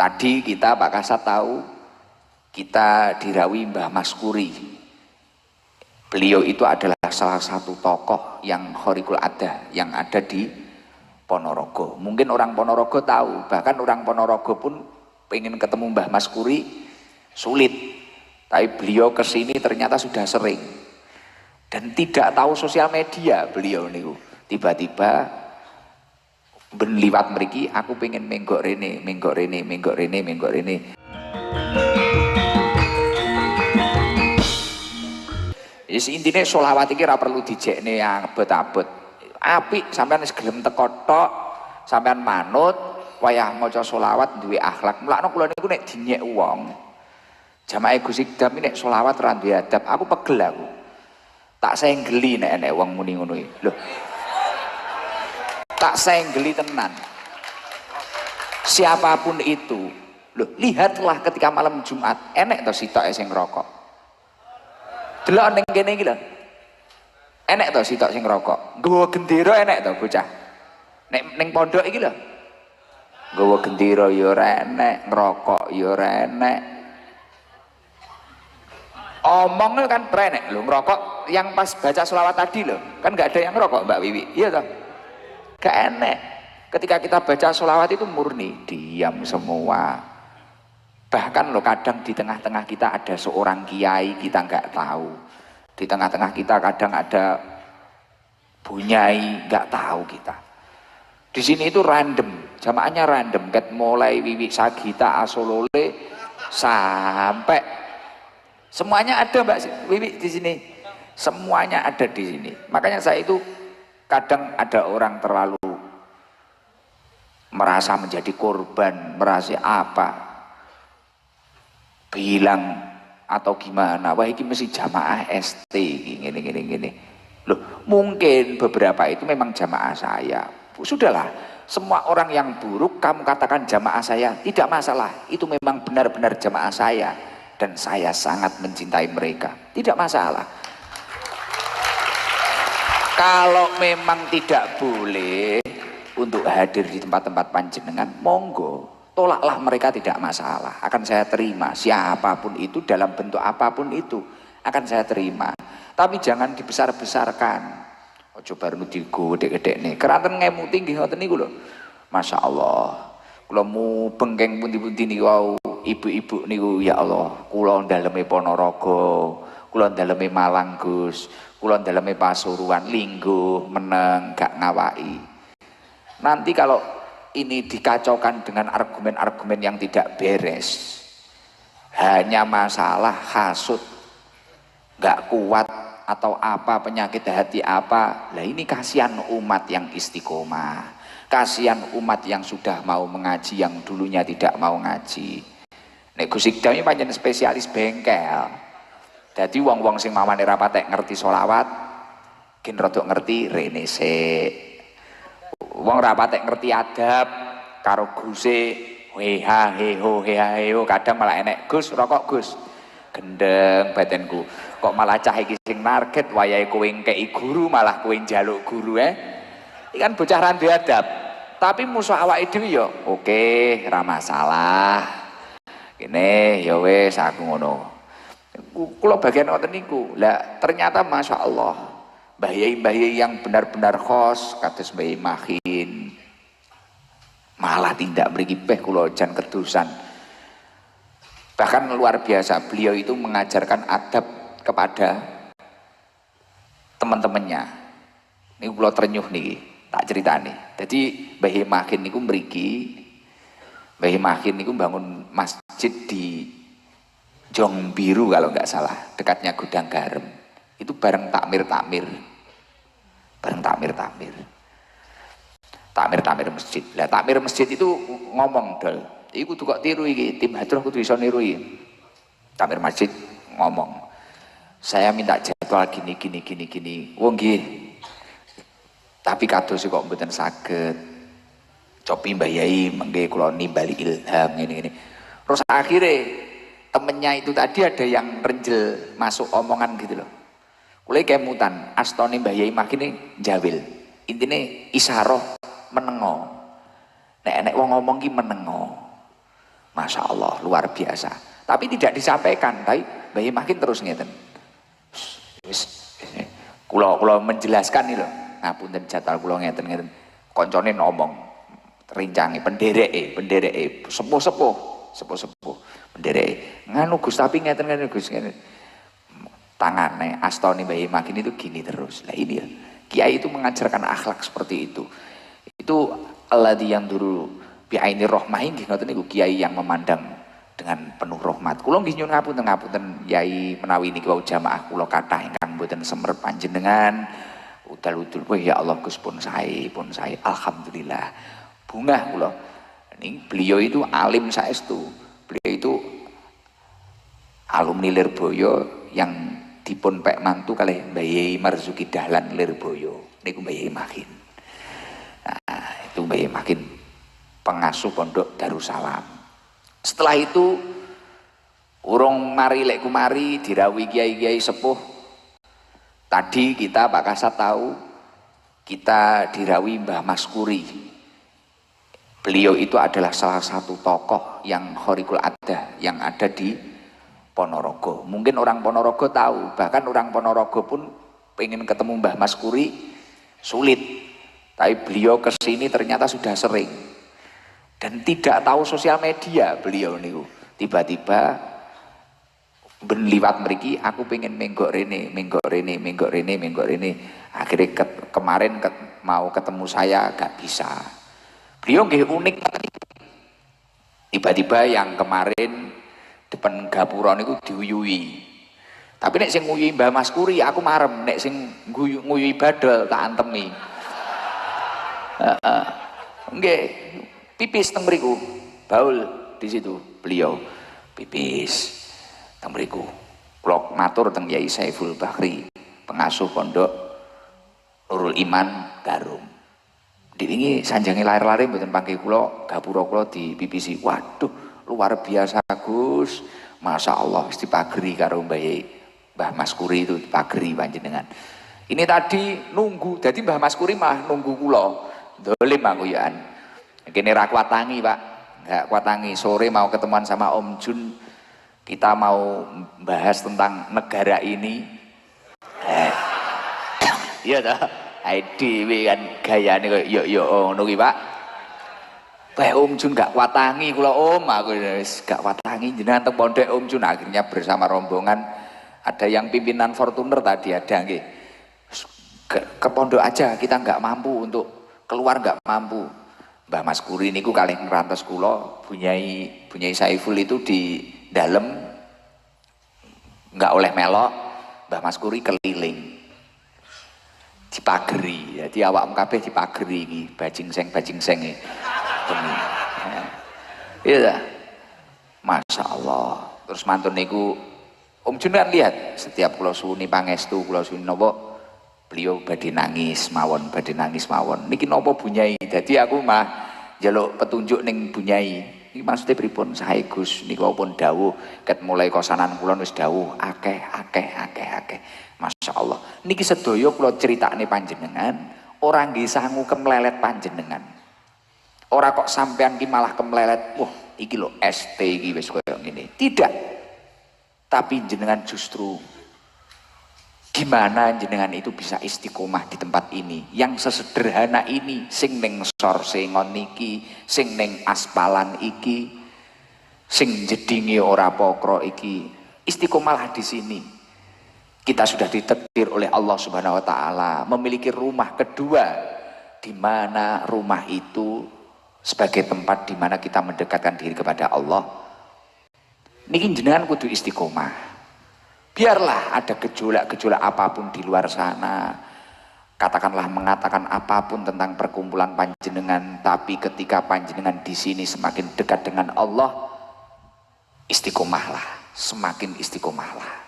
Tadi kita Pak Kasat tahu kita dirawi Mbah Maskuri. Beliau itu adalah salah satu tokoh yang khorikul ada yang ada di Ponorogo. Mungkin orang Ponorogo tahu, bahkan orang Ponorogo pun pengen ketemu Mbah Maskuri sulit. Tapi beliau kesini ternyata sudah sering dan tidak tahu sosial media beliau niku. Tiba-tiba ben liwat mriki aku pengen menggok rene. Yes, intinya sholawat iki ora perlu dijekne abot-abot. Apik sampean wis gelem teko tok, sampean manut wayah maca sholawat duwe akhlak. Mulane kula niku nek dinyek wong jamaah Gus Ikdam nek sholawat ora duwe adab, aku pegel aku. Tak senggeli nek enek wong muni ngono iki. Lho. Tak senggeli tenan. Siapapun itu. Loh, lihatlah ketika malam Jumat enek to sitoke sing ngerokok. Delok ning kene iki lho. Enek to sitok sing ngerokok. Nggawa gendera enek to bocah. Nek ning pondok iki lho. Nggawa gendera ya ora enek, ngerokok ya ora enek. Omong kan prenek lho, ngerokok yang pas baca selawat tadi lho. Kan enggak ada yang ngerokok Mbak Wiwi. Iya toh? Gak enek. Ketika kita baca selawat itu murni, diam semua. Bahkan loh kadang di tengah-tengah kita ada seorang kiai kita nggak tahu. Di tengah-tengah kita kadang ada bunyai nggak tahu kita. Di sini itu random, jamaahnya random. Mulai Wiwi Sagita Asolole sampai semuanya ada Mbak Wiwi di sini. Semuanya ada di sini. Makanya saya itu kadang ada orang terlalu merasa menjadi korban, merasa apa. Bilang atau gimana, wah ini mesti jamaah ST gini. Loh, mungkin beberapa itu memang jamaah saya. Sudahlah, semua orang yang buruk kamu katakan jamaah saya, tidak masalah. Itu memang benar-benar jamaah saya dan saya sangat mencintai mereka. Tidak masalah. Kalau memang tidak boleh untuk hadir di tempat-tempat panjenengan, monggo. Tolaklah mereka, tidak masalah, akan saya terima. Siapapun itu dalam bentuk apapun itu akan saya terima, tapi jangan dibesar-besarkan. Ojo baru digede-gede nih keranten ngemuti nggih ngoten niku lho. Masya Allah, kula mu bengkeng pundi-pundi niku wau ibu-ibu niku, ya Allah, kula ndaleme Ponorogo, kula ndaleme Malang Gus, kula ndaleme Pasuruan, lingguh meneng gak ngawaki. Nanti kalau ini dikacaukan dengan argumen-argumen yang tidak beres, hanya masalah hasut, nggak kuat atau apa, penyakit hati apa, lah ini kasihan umat yang istiqomah, kasihan umat yang sudah mau mengaji yang dulunya tidak mau ngaji. Nek Gus Ikdam ini panjang spesialis bengkel, jadi wong-wong sing mamane rapatek ngerti sholawat, kin rodok ngerti renese. Wong rapatek ngerti adab karo guse heha heho kadang malah enek Gus rokok Gus gendeng batenku kok malah cah iki sing narget wayahe kowe ngkei guru malah kowe njaluk guru iki kan bocah ra duwe adab tapi musuh awake dhewe ya oke ra masalah kene ya wis aku ngono kula bagian ngoten niku lah ternyata Masya Allah Mbah Yai yang benar-benar khos kados Mbah Yai Mahin malah tindak mriki peh kula jan kedusan. Bahkan luar biasa beliau itu mengajarkan adab kepada teman-temannya. Niku kula trenyuh niki, tak critani. Jadi Mbah Yai Mahin niku mriki Mbah Yai Mahin niku bangun masjid di Jong Biru kalau nggak salah, dekatnya Gudang Garam. Itu bareng takmir masjid. Lah takmir masjid itu ngomong dol. Iku tuh kok tiru iki, tim hadroh kudu iso niru iki. Takmir masjid ngomong. Saya minta jadwal gini. Wong nggih. Tapi kados kok mboten saged. Copi Mbah Yai mengke kula nimbali ilham ngene. Terus akhirnya temennya itu tadi ada yang renjel masuk omongan gitu loh. Mulai kemutan astone Mbah Yai makine jawil intine isaroh menengo nek wong ngomong ki menengo Masya Allah, luar biasa. Tapi tidak disampaikan, tapi Mbah makin terus ngeten. Kula menjelaskan nih loh. Ngapunten jadwal kula ngeten. Koncone ngomong rincangi pendereke sepuh pendereke. Nganu Gus tapi ngeten Gus ngeten. Tangane astone Mbah makin itu gini terus. Lah ini ya. Kiai itu mengajarkan akhlak seperti itu. Itu alladzi yang dulu bi'aini rahmah nggih ngoten niku kiai yang memandang dengan penuh rahmat. Kula nggih nyuwun ngapunten Yai menawi niki wau jamaah kula kathah ingkang mboten semer panjenengan udal-udul ya Allah Gus pun sae alhamdulillah. Bungah kula. Ning beliau itu alim saestu. Beliau itu alumni Lirboyo yang dipun pek mantu kalih Mbah Yai Marzuki Dahlan Lirboyo. Niku Mbah Yai Makin. Nah, itu Mbah Yai Makin pengasuh pondok Darussalam. Setelah itu urung mari lek kumari dirawi kiai-kiai sepuh. Tadi kita Pak Kasat tahu kita dirawi Mbah Maskuri. Beliau itu adalah salah satu tokoh yang khorikul ada yang ada di Ponorogo. Mungkin orang Ponorogo tahu, bahkan orang Ponorogo pun pengen ketemu Mbah Maskuri sulit. Tapi beliau kesini ternyata sudah sering. Dan tidak tahu sosial media beliau niku. Tiba-tiba ben liwat mriki aku pengen menggok rene. Akhirnya kemarin mau ketemu saya gak bisa. Beliau nggih unik. Tiba-tiba yang kemarin depan gapura niku diuyui. Tapi nek sing nguyui Mbah Maskuri aku marem, nek sing nguyui badal tak antemi. Nggih. Pipis teng mriku, baul di situ beliau pipis teng mriku. Kula matur teng Yai Saiful Bahri, pengasuh pondok Nurul Iman Garum. Diringi sanjange lahir-lahir mboten panggih kula, gapura kula dipipisi. Waduh, luar biasa Gus. Masya Allah wis dipageri karo Mbah Maskuri itu dipageri panjenengan. Ini tadi nunggu, jadi Mbah Maskuri mah nunggu kula. Dolim aku yaan. Kini ra kuat tangi Pak, nggak kuat tangi. Sore mau ketemuan sama Om Jun, kita mau bahas tentang negara ini. Iya dah, ID kan gaya nih yo ngono ki Pak. Om Jun gak kuat tangi, kula Om aku gak kuat tangi. Jenengan teng pondok Om Jun akhirnya bersama rombongan ada yang pimpinan Fortuner tadi ada nggih. Ke pondok aja, kita nggak mampu untuk keluar nggak mampu. Mbah Maskuri niku kalih ngrantos kula Bunyai Saiful itu di dalam nggak oleh melok. Mbah Maskuri keliling dipageri, jadi awak kabeh dipageri iki bajing seng iki. Iya, Masya Allah. Terus mantun niku Om Jun kan lihat setiap kula suwuni pangestu kula suwuni napa beliau badhe nangis mawon. Niki napa Bunyai? Jadi aku mah njaluk petunjuk ning Bunyai. Iki maksudnya pripun? Sae Gus niku pun dawuh ket mulai kosanan kula wis dawuh akeh. Masya Allah. Niki sedaya kula critakne panjenengan ora nggih sangu kemlelet panjenengan. Ora kok sampean ki malah kemlelet. Wah, iki lho ST iki wis koyo ngene. Tidak. Tapi jenengan justru gimana jenengan itu bisa istiqomah di tempat ini yang sesederhana ini, sing ning sor sengon iki, sing ning aspalan iki, sing jedinge ora pokro iki, istiqomahlah di sini. Kita sudah ditakdir oleh Allah Subhanahu wa taala memiliki rumah kedua, di mana rumah itu sebagai tempat di mana kita mendekatkan diri kepada Allah. Niki jenengan kudu istiqomah. Biarlah ada gejolak-gejolak apapun di luar sana, katakanlah mengatakan apapun tentang perkumpulan panjenengan, tapi ketika panjenengan di sini semakin dekat dengan Allah, istiqomahlah, semakin istiqomahlah.